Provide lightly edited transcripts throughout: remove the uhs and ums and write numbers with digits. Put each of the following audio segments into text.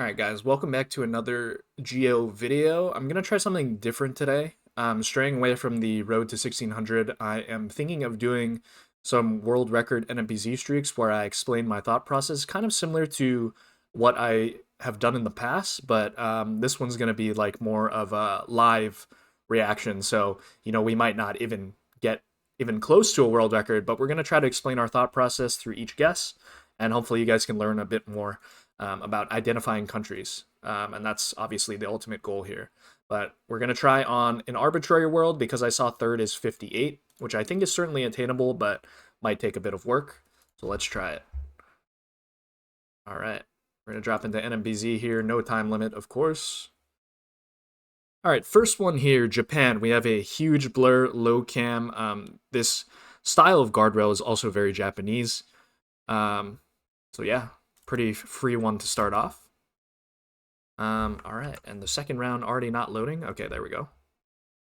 Alright guys, welcome back to another Geo video. I'm going to try something different today. Straying away from the road to 1600, I am thinking of doing some world record NMPZ streaks where I explain my thought process, kind of similar to what I have done in the past, but this one's going to be like more of a live reaction. So, we might not even get even close to a world record, but we're going to try to explain our thought process through each guess, and hopefully you guys can learn a bit more about identifying countries. And that's obviously the ultimate goal here. But we're going to try on an arbitrary world because I saw third is 58, which I think is certainly attainable, but might take a bit of work. So let's try it. All right. We're going to drop into NMPZ here. No time limit, of course. All right, first one here, Japan. We have a huge blur, low cam. This style of guardrail is also very Japanese. So yeah, pretty free one to start off. All right, and the second round already not loading. Okay, there we go.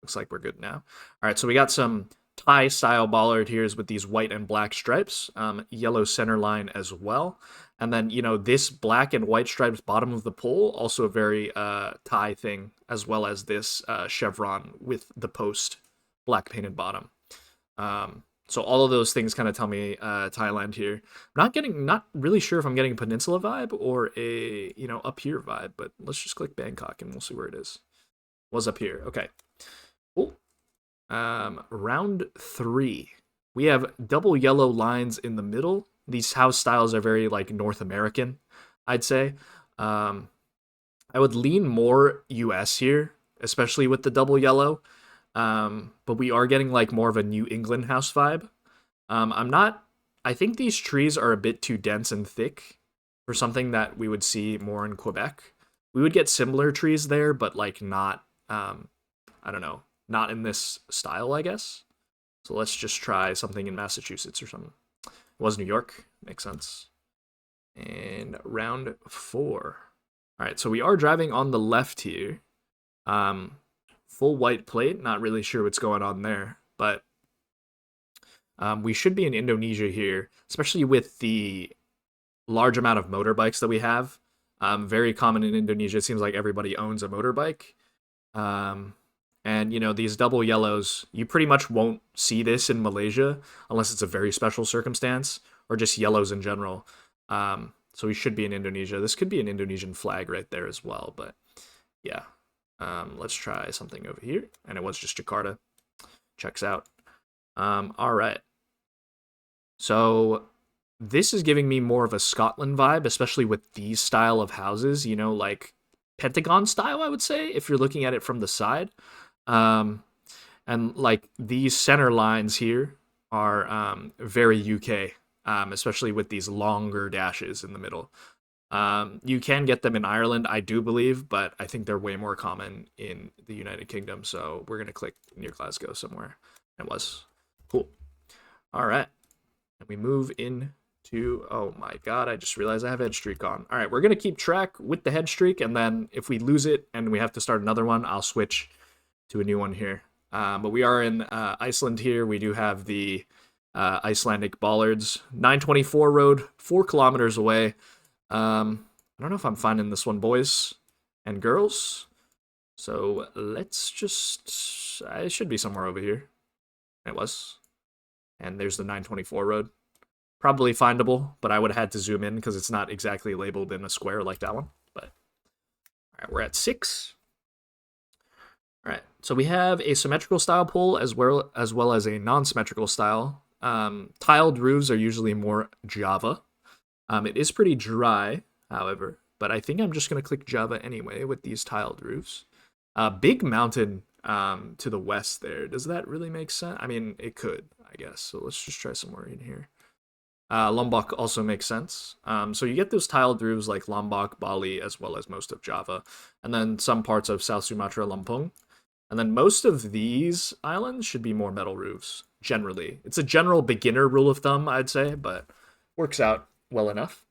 Looks like we're good now. All right, so we got some Thai style bollard here with these white and black stripes, yellow center line as well. And then, this black and white stripes bottom of the pole, also a very Thai thing, as well as this chevron with the post black painted bottom. So all of those things kind of tell me Thailand here. Not really sure if I'm getting a peninsula vibe or a, up here vibe, but let's just click Bangkok and we'll see where it is. Was up here. Okay. Cool. Round 3. We have double yellow lines in the middle. These house styles are very like North American, I'd say. I would lean more US here, especially with the double yellow. But we are getting like more of a New England house vibe. I think these trees are a bit too dense and thick for something that we would see more in Quebec. We would get similar trees there, but like not, I don't know, not in this style, I guess. So let's just try something in Massachusetts or something. It was New York, makes sense. And round 4. All right, so we are driving on the left here. Full white plate, not really sure what's going on there, but we should be in Indonesia here, especially with the large amount of motorbikes that we have. Very common in Indonesia. It seems like everybody owns a motorbike. And, these double yellows, you pretty much won't see this in Malaysia unless it's a very special circumstance or just yellows in general. So we should be in Indonesia. This could be an Indonesian flag right there as well, but yeah. Let's try something over here. And it was just Jakarta. Checks out. All right. So this is giving me more of a Scotland vibe, especially with these style of houses, like Pentagon style, I would say, if you're looking at it from the side. And like these center lines here are very UK, especially with these longer dashes in the middle. You can get them in Ireland, I do believe, but I think they're way more common in the United Kingdom. So we're going to click near Glasgow somewhere. It was. Cool. All right. And we move in to, oh my God, I just realized I have head streak on. All right, we're going to keep track with the head streak. And then if we lose it and we have to start another one, I'll switch to a new one here. But we are in Iceland here. We do have the Icelandic bollards. 924 road, 4 kilometers away. I don't know if I'm finding this one, boys and girls. So let's just, it should be somewhere over here. It was. And there's the 924 road. Probably findable, but I would have had to zoom in because it's not exactly labeled in a square like that one. But all right, we're at 6. All right, so we have a symmetrical style pole as well as a non-symmetrical style. Tiled roofs are usually more Java. It is pretty dry, however, but I think I'm just going to click Java anyway with these tiled roofs. Big mountain to the west there. Does that really make sense? I mean, it could, I guess. So let's just try somewhere in here. Lombok also makes sense. So you get those tiled roofs like Lombok, Bali, as well as most of Java, and then some parts of South Sumatra, Lampung. And then most of these islands should be more metal roofs, generally. It's a general beginner rule of thumb, I'd say, but works out well enough.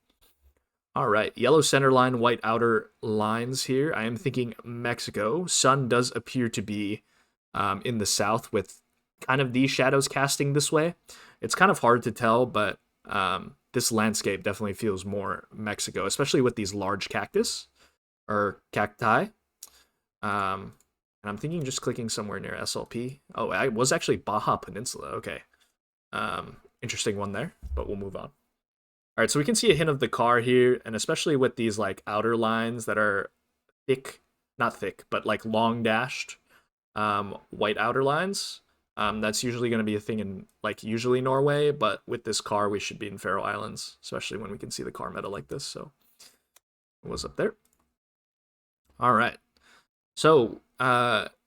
All right, yellow center line, white outer lines here. I am thinking Mexico. Sun does appear to be in the south with kind of these shadows casting this way. It's kind of hard to tell, but this landscape definitely feels more Mexico, especially with these large cactus. or cacti. And I'm thinking just clicking somewhere near SLP. Oh, I was actually Baja Peninsula. Okay. Interesting one there, but we'll move on. All right, so we can see a hint of the car here, and especially with these like outer lines that are thick, not thick, but like long dashed white outer lines. That's usually going to be a thing in like usually Norway, but with this car, we should be in Faroe Islands, especially when we can see the car meta like this. So it was up there. All right. So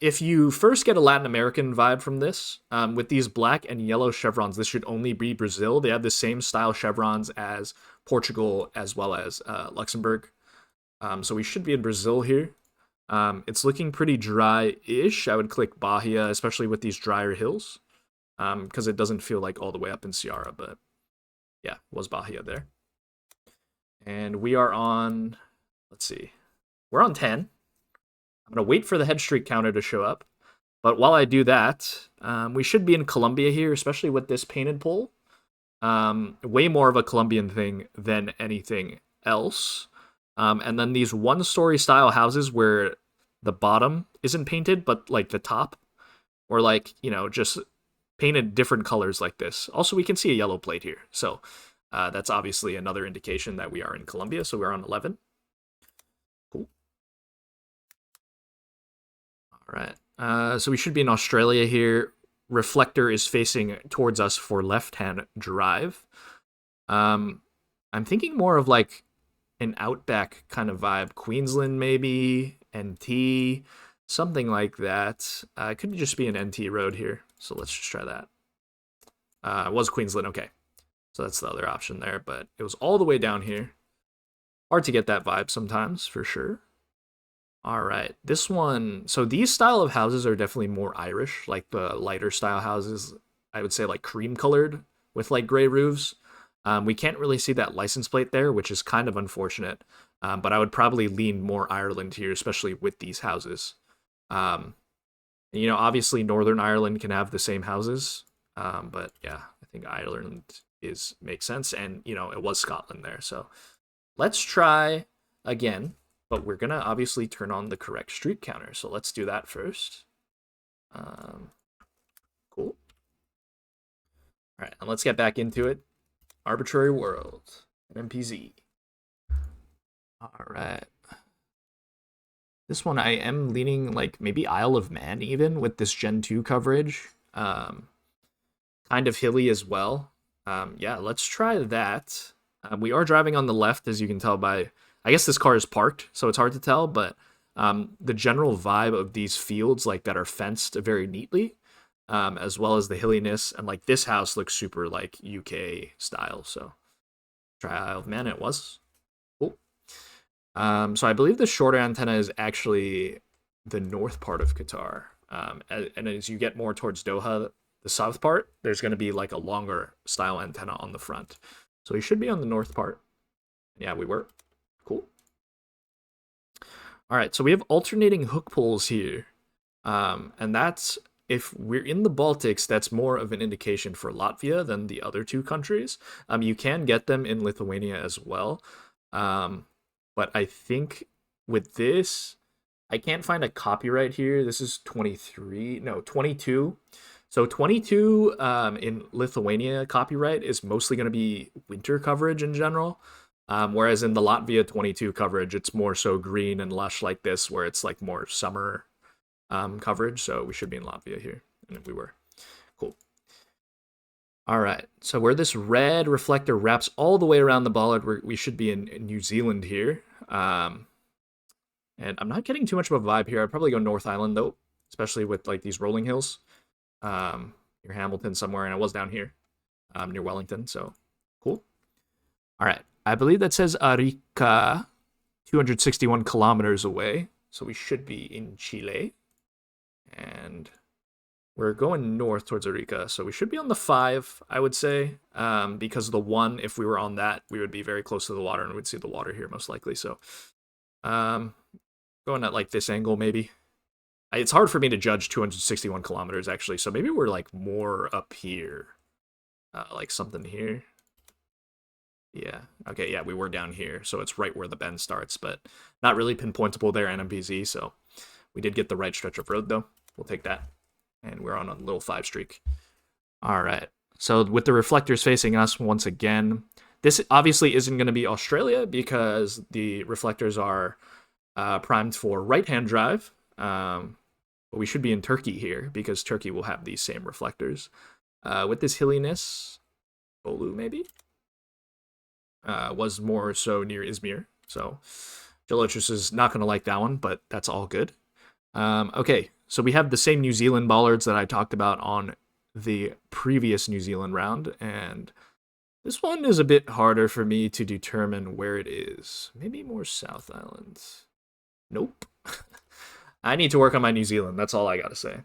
if you first get a Latin American vibe from this, with these black and yellow chevrons, this should only be Brazil. They have the same style chevrons as Portugal as well as Luxembourg. So we should be in Brazil here. It's looking pretty dry-ish. I would click Bahia, especially with these drier hills, because it doesn't feel like all the way up in Ceará, but yeah, was Bahia there. And we are on, let's see, we're on 10. I'm going to wait for the head streak counter to show up. But while I do that, we should be in Colombia here, especially with this painted pole. Way more of a Colombian thing than anything else. And then these one-story style houses where the bottom isn't painted, but like the top, or like, you know, just painted different colors like this. Also, we can see a yellow plate here. So that's obviously another indication that we are in Colombia. So we're on 11. Cool. All right. So we should be in Australia here. Reflector is facing towards us for left-hand drive. I'm thinking more of like an outback kind of vibe. Queensland maybe, NT, something like that. It could just be an NT road here. So let's just try that. It was Queensland, okay. So that's the other option there, but it was all the way down here. Hard to get that vibe sometimes, for sure. All right, this one. So these style of houses are definitely more Irish, like the lighter style houses. I would say like cream colored with like gray roofs. We can't really see that license plate there, which is kind of unfortunate. But I would probably lean more Ireland here, especially with these houses. You know, obviously Northern Ireland can have the same houses, but yeah, I think Ireland makes sense, and you know it was Scotland there. So let's try again. But we're going to obviously turn on the correct streak counter. So let's do that first. Cool. All right, and let's get back into it. Arbitrary World, NMPZ. All right. This one I am leaning like maybe Isle of Man even with this Gen 2 coverage. Kind of hilly as well. Yeah, let's try that. We are driving on the left, as you can tell by... I guess this car is parked, so it's hard to tell, but the general vibe of these fields like that are fenced very neatly, as well as the hilliness, and like this house looks super like UK style, so try Isle of Man, it was. Cool. So I believe the shorter antenna is actually the north part of Qatar, and as you get more towards Doha, the south part, there's going to be like a longer style antenna on the front. So we should be on the north part. Yeah, we were. Cool. All right, so we have alternating hook poles here. And that's, if we're in the Baltics, that's more of an indication for Latvia than the other two countries. You can get them in Lithuania as well. But I think with this, I can't find a copyright here. This is 22. So 22 in Lithuania copyright is mostly going to be winter coverage in general. Whereas in the Latvia 22 coverage, it's more so green and lush like this, where it's like more summer coverage. So we should be in Latvia here, and we were. Cool. All right, so where this red reflector wraps all the way around the bollard, we should be in New Zealand here. And I'm not getting too much of a vibe here. I'd probably go North Island, though, especially with like these rolling hills. Near Hamilton somewhere, and it was down here near Wellington, so cool. All right. I believe that says Arica, 261 kilometers away. So we should be in Chile. And we're going north towards Arica. So we should be on the 5, I would say. Because the 1, if we were on that, we would be very close to the water and we'd see the water here most likely. So going at like this angle maybe. It's hard for me to judge 261 kilometers actually. So maybe we're like more up here. Like something here. Yeah. Okay, yeah, we were down here, so it's right where the bend starts, but not really pinpointable there, NMPZ, so we did get the right stretch of road, though. We'll take that. And we're on a little 5 streak. All right. So with the reflectors facing us once again, this obviously isn't going to be Australia because the reflectors are primed for right-hand drive. But we should be in Turkey here because Turkey will have these same reflectors. With this hilliness, Bolu maybe was more so near Izmir. So Jalochus is not going to like that one, but that's all good. Okay, so we have the same New Zealand bollards that I talked about on the previous New Zealand round, and this one is a bit harder for me to determine where it is. Maybe more South Island. Nope. I need to work on my New Zealand. That's all I gotta say.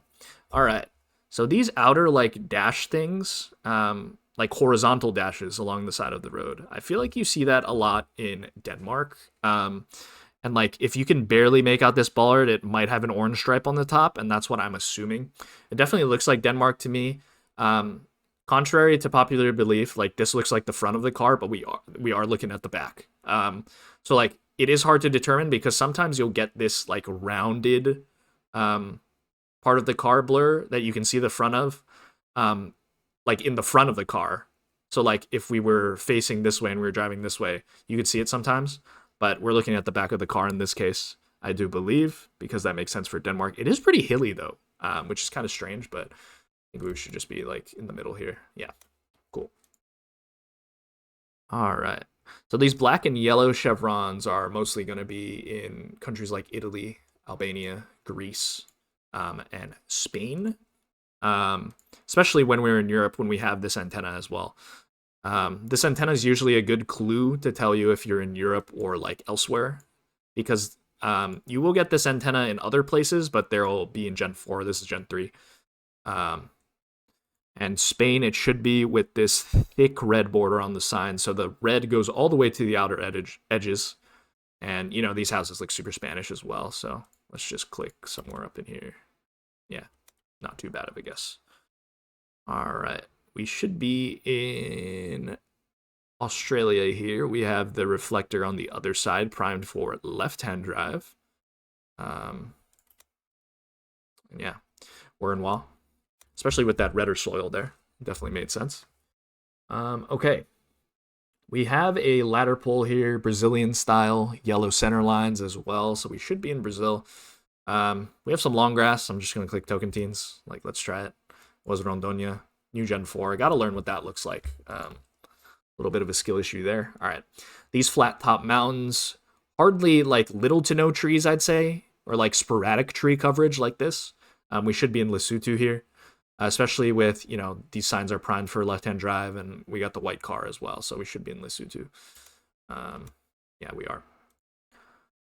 All right. So these outer like dash things, like horizontal dashes along the side of the road, I feel like you see that a lot in Denmark. And like if you can barely make out this bollard, it might have an orange stripe on the top, and that's what I'm assuming. It definitely looks like Denmark to me. Contrary to popular belief, like this looks like the front of the car, but we are looking at the back. So like it is hard to determine because sometimes you'll get this like rounded part of the car blur that you can see the front of, like in the front of the car. So like if we were facing this way and we were driving this way, you could see it sometimes. But we're looking at the back of the car in this case, I do believe, because that makes sense for Denmark. It is pretty hilly though, which is kind of strange, but I think we should just be like in the middle here. Yeah, cool. All right. So these black and yellow chevrons are mostly going to be in countries like Italy, Albania, Greece, and Spain. Especially when we're in Europe when we have this antenna as well. This antenna is usually a good clue to tell you if you're in Europe or like elsewhere, because you will get this antenna in other places, but they'll be in Gen 4. This is Gen 3. And Spain, it should be with this thick red border on the sign. So the red goes all the way to the outer edges. And, you know, these houses look super Spanish as well. So let's just click somewhere up in here. Yeah, not too bad of a guess. All right. We should be in Australia here. We have the reflector on the other side, primed for left-hand drive. Yeah, we're in Wa. Especially with that redder soil there. Definitely made sense. Okay. We have a ladder pole here, Brazilian style, yellow center lines as well. So we should be in Brazil. We have some long grass. I'm just going to click Tocantins. Like, let's try it. Was Rondônia. New Gen 4. I got to learn what that looks like. A little bit of a skill issue there. All right. These flat top mountains, hardly like little to no trees, I'd say, or like sporadic tree coverage like this. We should be in Lesotho here. Especially with, you know, these signs are primed for left-hand drive, and we got the white car as well, so we should be in Lesotho. Yeah, we are.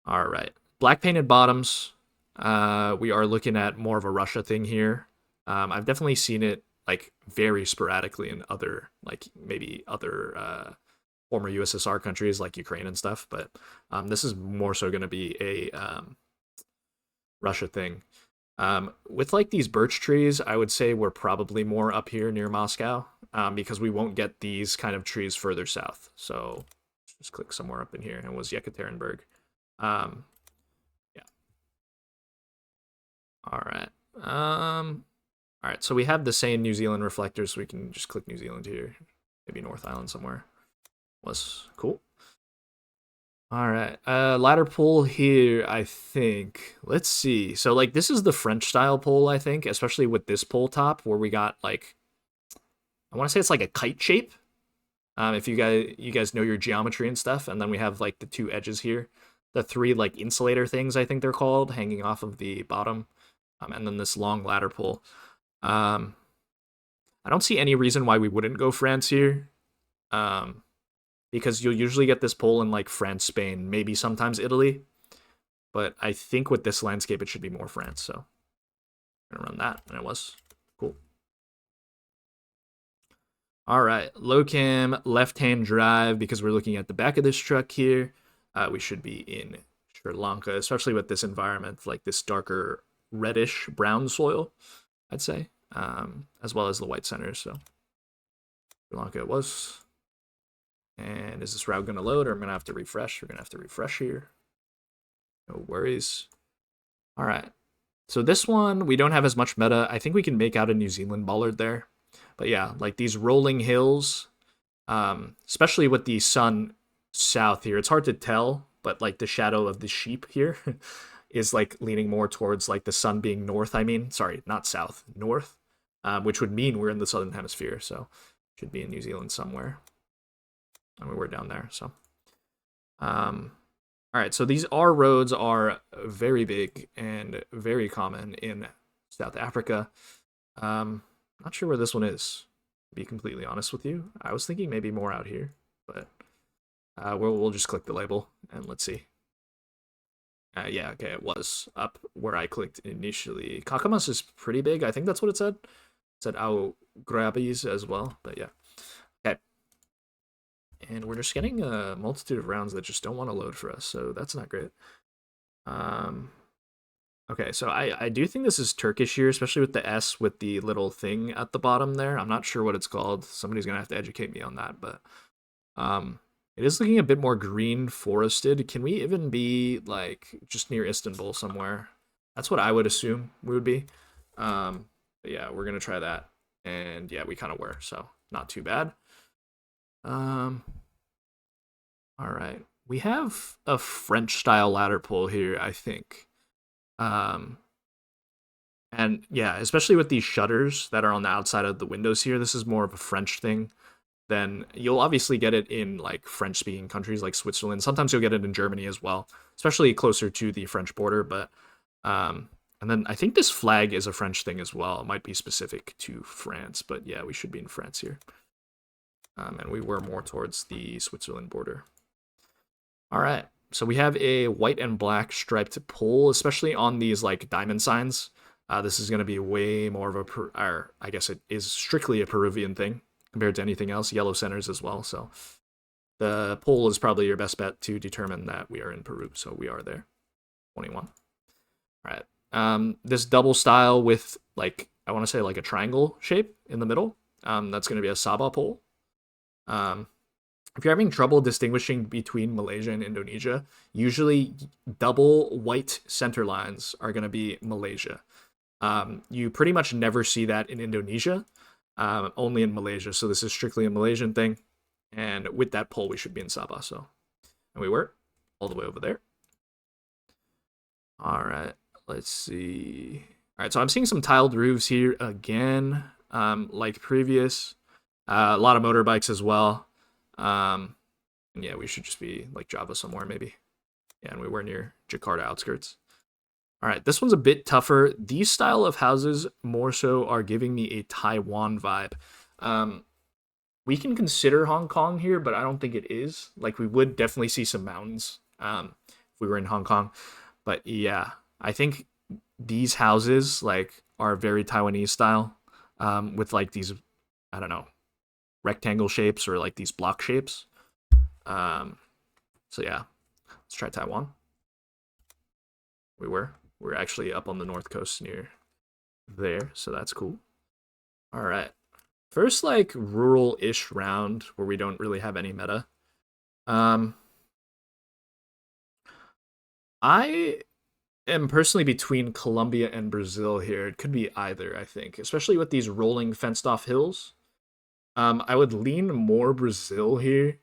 All right. Black painted bottoms. We are looking at more of a Russia thing here. I've definitely seen it, like, very sporadically in other, like, maybe other former USSR countries, like Ukraine and stuff, but this is more so going to be a Russia thing. With like these birch trees, I would say we're probably more up here near Moscow, because we won't get these kind of trees further south. So just click somewhere up in here, and it was Yekaterinburg. Yeah. All right. All right. So we have the same New Zealand reflectors, so we can just click New Zealand here. Maybe North Island somewhere. Was cool. All right. Ladder pole here, I think. Let's see. So like this is the French style pole, I think, especially with this pole top where we got like I want to say it's like a kite shape. If you guys know your geometry and stuff, and then we have like the two edges here. The three like insulator things, I think they're called, hanging off of the bottom. And then this long ladder pole. I don't see any reason why we wouldn't go France here. Because you'll usually get this pole in like France, Spain, maybe sometimes Italy. But I think with this landscape, it should be more France. So I'm gonna run that, and it was cool. All right, low cam, left-hand drive, because we're looking at the back of this truck here. We should be in Sri Lanka, especially with this environment, like this darker reddish brown soil, I'd say, as well as the white centers. So Sri Lanka it was. And is this route going to load, or I'm going to have to refresh? We're going to have to refresh here. No worries. All right. So this one, we don't have as much meta. I think we can make out a New Zealand bollard there. But yeah, like these rolling hills, especially with the sun south here, it's hard to tell, but like the shadow of the sheep here is like leaning more towards like the sun being north. I mean, sorry, not south, north, which would mean we're in the southern hemisphere. So should be in New Zealand somewhere. I mean, we're down there. So, all right. So these R roads are very big and very common in South Africa. Not sure where this one is, to be completely honest with you. I was thinking maybe more out here, but we'll just click the label and let's see. Yeah, okay, it was up where I clicked initially. Kakamas is pretty big. I think that's what it said. It said Au Grabbies as well, but yeah. Okay. And we're just getting a multitude of rounds that just don't want to load for us, so that's not great. Okay, so I do think this is Turkish here, especially with the S with the little thing at the bottom there. I'm not sure what it's called. Somebody's gonna have to educate me on that, but it is looking a bit more green forested. Can we even be like just near Istanbul somewhere? That's what I would assume we would be. But yeah, we're gonna try that. And yeah, we kind of were, so not too bad. All right. We have a French style ladder pull here, I think. And yeah, especially with these shutters that are on the outside of the windows here, this is more of a French thing. Then you'll obviously get it in like French speaking countries like Switzerland. Sometimes you'll get it in Germany as well, especially closer to the French border. But and then I think this flag is a French thing as well. It might be specific to France, but yeah, we should be in France here. And we were more towards the Switzerland border. All right. So we have a white and black striped pole, especially on these like diamond signs. This is going to be way more of or I guess it is strictly a Peruvian thing compared to anything else. Yellow centers as well. So the pole is probably your best bet to determine that we are in Peru. So we are there. 21. All right. This double style with like, I want to say like a triangle shape in the middle. That's going to be a Sabah pole. If you're having trouble distinguishing between Malaysia and Indonesia, usually double white center lines are going to be Malaysia. You pretty much never see that in Indonesia, only in Malaysia. So this is strictly a Malaysian thing. And with that pole, we should be in Sabah. So, and we were all the way over there. All right, let's see. All right, so I'm seeing some tiled roofs here again, like previous. A lot of motorbikes as well. Yeah, we should just be like Java somewhere maybe. Yeah, and we were near Jakarta outskirts. All right, this one's a bit tougher. These style of houses more so are giving me a Taiwan vibe. We can consider Hong Kong here, but I don't think it is. Like we would definitely see some mountains if we were in Hong Kong. But yeah, I think these houses like are very Taiwanese style with like these, I don't know, rectangle shapes or like these block shapes. So yeah, let's try Taiwan. We're actually up on the north coast near there, so that's cool. All right, first like rural-ish round where we don't really have any meta. I am personally between Colombia and Brazil here. It could be either, I think, especially with these rolling fenced-off hills. I would lean more Brazil here.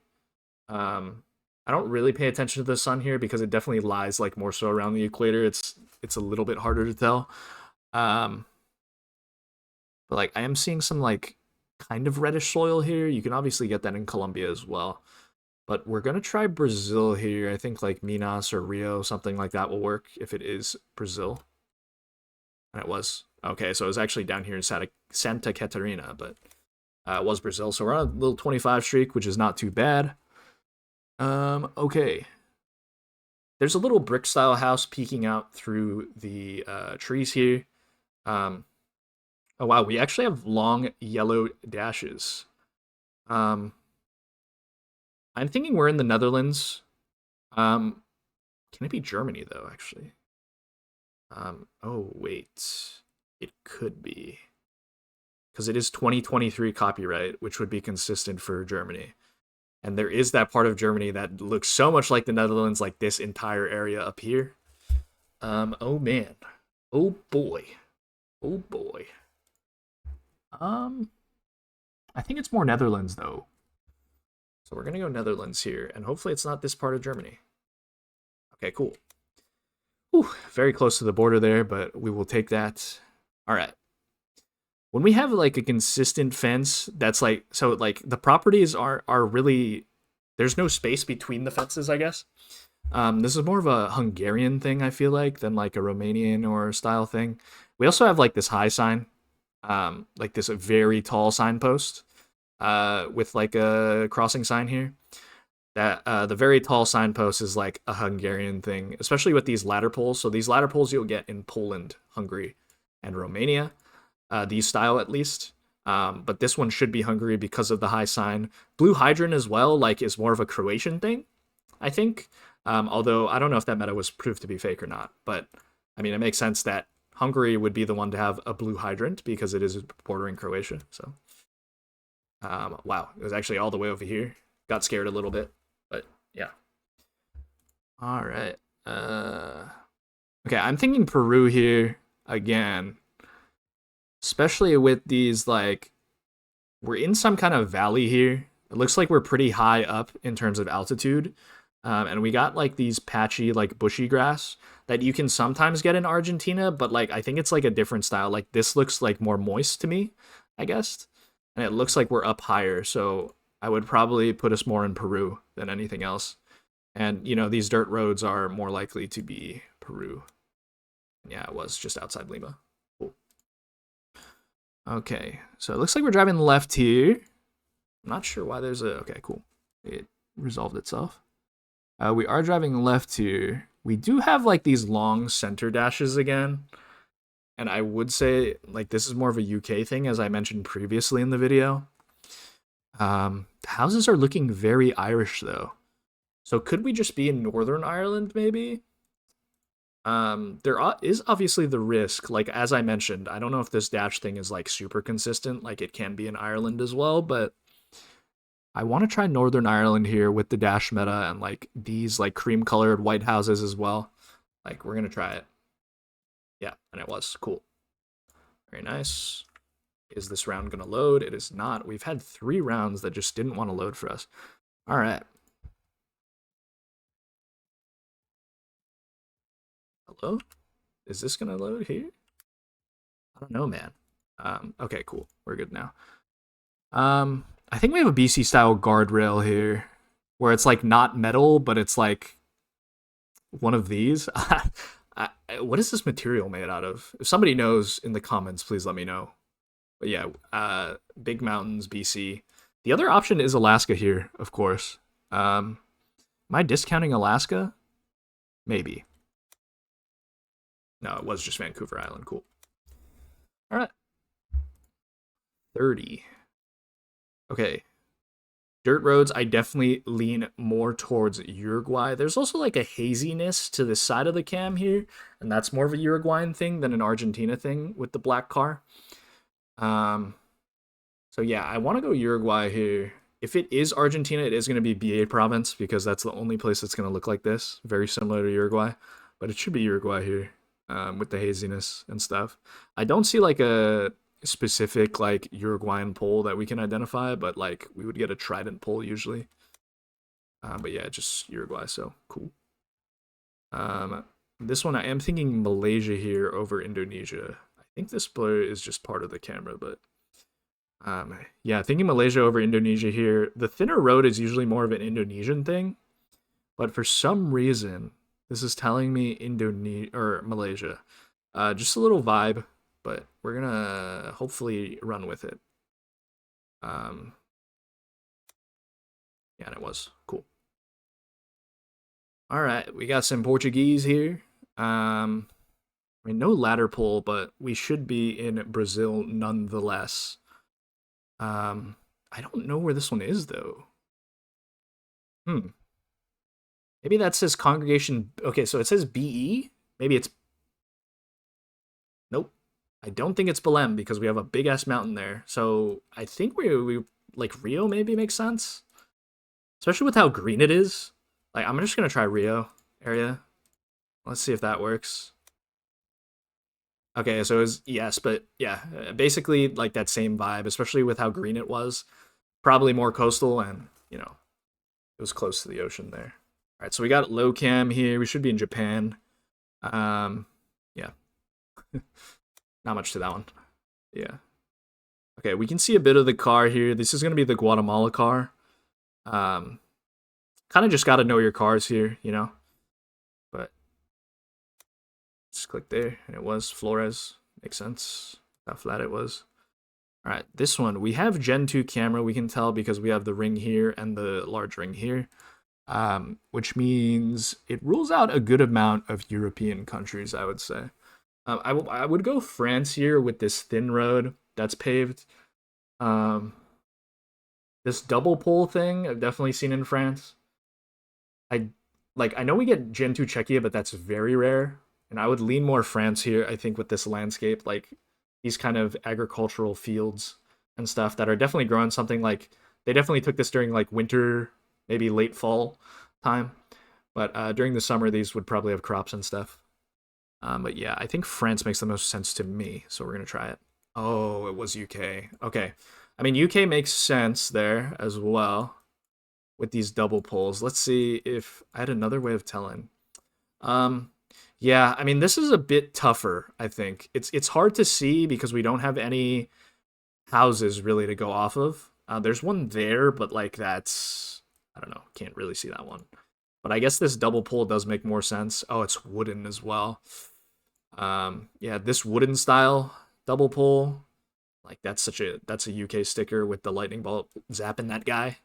I don't really pay attention to the sun here because it definitely lies like more so around the equator. It's a little bit harder to tell. But like I am seeing some like kind of reddish soil here. You can obviously get that in Colombia as well. But we're gonna try Brazil here. I think like Minas or Rio, something like that will work if it is Brazil. And it was. Okay, so it was actually down here in Santa Catarina, but it was Brazil. So we're on a little 25 streak, which is not too bad. Okay. There's a little brick style house peeking out through the trees here. Oh wow, we actually have long yellow dashes. I'm thinking we're in the Netherlands. Can it be Germany though, actually? Oh wait. It could be. Because it is 2023 copyright, which would be consistent for Germany. And there is that part of Germany that looks so much like the Netherlands, like this entire area up here. Oh man. Oh boy. Oh boy. Um, I think it's more Netherlands though. So we're gonna go Netherlands here, and hopefully it's not this part of Germany. Okay, cool. Whew, very close to the border there, but we will take that. All right. When we have like a consistent fence, that's like so like the properties are really there's no space between the fences, I guess. This is more of a Hungarian thing, I feel like, than like a Romanian or style thing. We also have like this high sign, like this very tall signpost, with like a crossing sign here. That the very tall signpost is like a Hungarian thing, especially with these ladder poles. So these ladder poles you'll get in Poland, Hungary, and Romania. These style at least. But this one should be Hungary because of the high sign. Blue hydrant as well, like is more of a Croatian thing, I think. Although I don't know if that meta was proved to be fake or not. But I mean, it makes sense that Hungary would be the one to have a blue hydrant because it is bordering Croatia. So, wow, it was actually all the way over here. Got scared a little bit, but yeah. All right. Okay, I'm thinking Peru here again, especially with these like we're in some kind of valley here. It looks like we're pretty high up in terms of altitude. And we got like these patchy, like bushy grass that you can sometimes get in Argentina, but like I think it's like a different style. Like this looks like more moist to me, I guess. And it looks like we're up higher. So I would probably put us more in Peru than anything else. And, you know, these dirt roads are more likely to be Peru. Yeah, it was just outside Lima. Cool. Okay, so it looks like we're driving left here. I'm not sure why there's a... Okay, cool. It resolved itself. We are driving left here. We do have like these long center dashes again. And I would say like this is more of a UK thing, as I mentioned previously in the video. The houses are looking very Irish though. So could we just be in Northern Ireland maybe? There is obviously the risk, like as I mentioned, I don't know if this dash thing is like super consistent, like it can be in Ireland as well, but I want to try Northern Ireland here with the dash meta and like these like cream colored white houses as well. Like we're gonna try it. Yeah, and it was cool. Very nice. Is this round gonna load? It is not. We've had 3 rounds that just didn't want to load for us. All right. Hello? Is this gonna load here? I don't know, man. Okay, cool. We're good now. I think we have a BC style guardrail here where it's like not metal, but it's like one of these. What is this material made out of? If somebody knows in the comments, please let me know. But yeah, Big Mountains, BC. The other option is Alaska here, of course. Am I discounting Alaska? Maybe. No, it was just Vancouver Island. Cool. All right. 30. Okay. Dirt roads, I definitely lean more towards Uruguay. There's also like a haziness to the side of the cam here, and that's more of a Uruguayan thing than an Argentina thing with the black car. So yeah, I want to go Uruguay here. If it is Argentina, it is going to be BA province because that's the only place that's going to look like this. Very similar to Uruguay, but it should be Uruguay here with the haziness and stuff. I don't see like a specific like Uruguayan pole that we can identify, but like we would get a trident pole usually. But yeah, just Uruguay, so cool. This one I am thinking Malaysia here over Indonesia. I think this blur is just part of the camera, but yeah, thinking Malaysia over Indonesia here. The thinner road is usually more of an Indonesian thing, but for some reason this is telling me Indonesia or Malaysia. Just a little vibe, but we're gonna hopefully run with it. Yeah, and it was cool. All right, we got some Portuguese here. I mean, no ladder pull, but we should be in Brazil nonetheless. I don't know where this one is though. Maybe that says congregation. Okay, so it says BE. Maybe it's. Nope. I don't think it's Belém because we have a big ass mountain there. So I think we like Rio maybe makes sense. especially with how green it is. Like, I'm just gonna try Rio area. Let's see if that works. Okay, so it was yes, but yeah, basically like that same vibe, especially with how green it was. Probably more coastal, and it was close to the ocean there. All right, so we got low cam here. We should be in Japan. Yeah, not much to that one. Yeah. Okay, we can see a bit of the car here. This is gonna be the Guatemala car. Um, Kind of just got to know your cars here. But just click there, and it was Flores. Makes sense. How flat it was. All right, this one, we have Gen 2 camera. We can tell because we have the ring here and the large ring here, which means it rules out a good amount of European countries, I would say. I would go France here with this thin road that's paved. Um, this double pole thing, I've definitely seen in France. I know we get Gen 2 Czechia, but that's very rare. And I would lean more France here, I think, with this landscape, like these kind of agricultural fields and stuff that are definitely growing something. Like they definitely took this during like winter, maybe late fall time. But during the summer, these would probably have crops and stuff. But yeah, I think France makes the most sense to me, so we're gonna try it. Oh, it was UK. Okay. I mean, UK makes sense there as well with these double poles. Let's see if I had another way of telling. Yeah, I mean this is a bit tougher, I think. It's hard to see because we don't have any houses really to go off of. There's one there, but like that's I don't know, can't really see that one. But I guess this double pole does make more sense. Oh, it's wooden as well. Yeah, this wooden style double pole, like that's a UK sticker with the lightning bolt zapping that guy.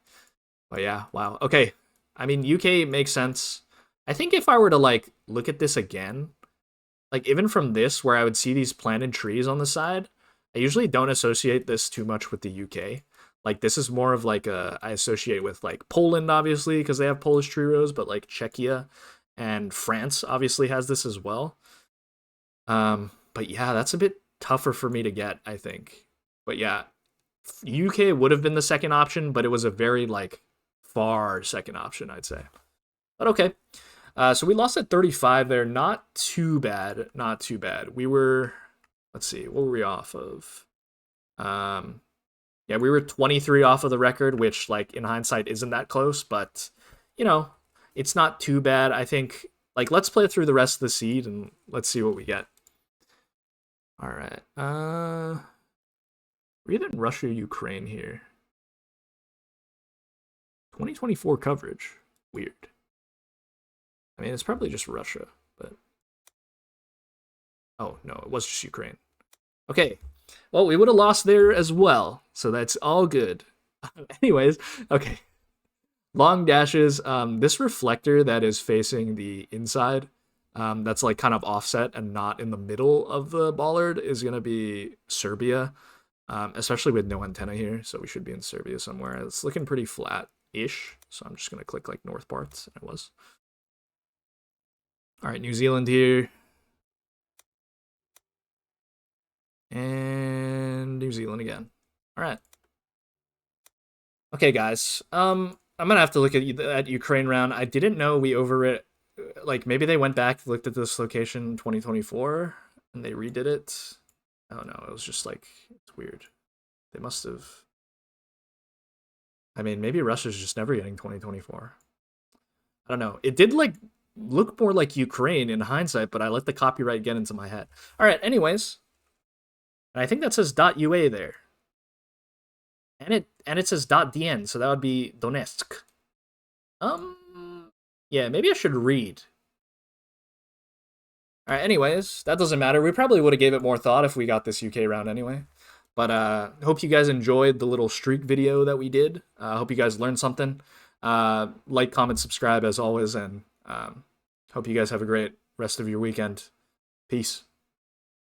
But yeah, wow. Okay. I mean, UK makes sense. I think if I were to like look at this again, like even from this where I would see these planted trees on the side, I usually don't associate this too much with the UK. Like this is more of like I associate with like Poland obviously because they have Polish tree rows, but like Czechia and France obviously has this as well. But yeah, that's a bit tougher for me to get, I think. But yeah, UK would have been the second option, but it was a very like far second option, I'd say. But okay. So we lost at 35 there. Not too bad. Not too bad. We were, let's see, what were we off of? Yeah, we were 23 off of the record, which like in hindsight isn't that close, but it's not too bad. I think like let's play through the rest of the seed and let's see what we get. All right. We're either in Russia or Ukraine here. 2024 coverage. Weird. I mean, it's probably just Russia, but... Oh, no, it was just Ukraine. Okay. Well, we would have lost there as well, so that's all good. Anyways, okay. Long dashes. This reflector that is facing the inside, that's like kind of offset and not in the middle of the bollard is going to be Serbia, especially with no antenna here, so we should be in Serbia somewhere. It's looking pretty flat-ish, so I'm just going to click like north parts, and it was. All right, New Zealand here. And New Zealand again. All right. Okay, guys. I'm gonna have to look at Ukraine round. I didn't know we overwrit. Like maybe they went back, looked at this location in 2024, and they redid it. Oh no, it was just like it's weird. They must have. I mean, maybe Russia's just never getting 2024. I don't know. It did like look more like Ukraine in hindsight, but I let the copyright get into my head. All right. Anyways, and I think that says .ua there. And it says .dn, so that would be Donetsk. Yeah, maybe I should read. All right, anyways, that doesn't matter. We probably would have gave it more thought if we got this UK round anyway. But hope you guys enjoyed the little streak video that we did. Hope you guys learned something. Like, comment, subscribe as always, and hope you guys have a great rest of your weekend. Peace.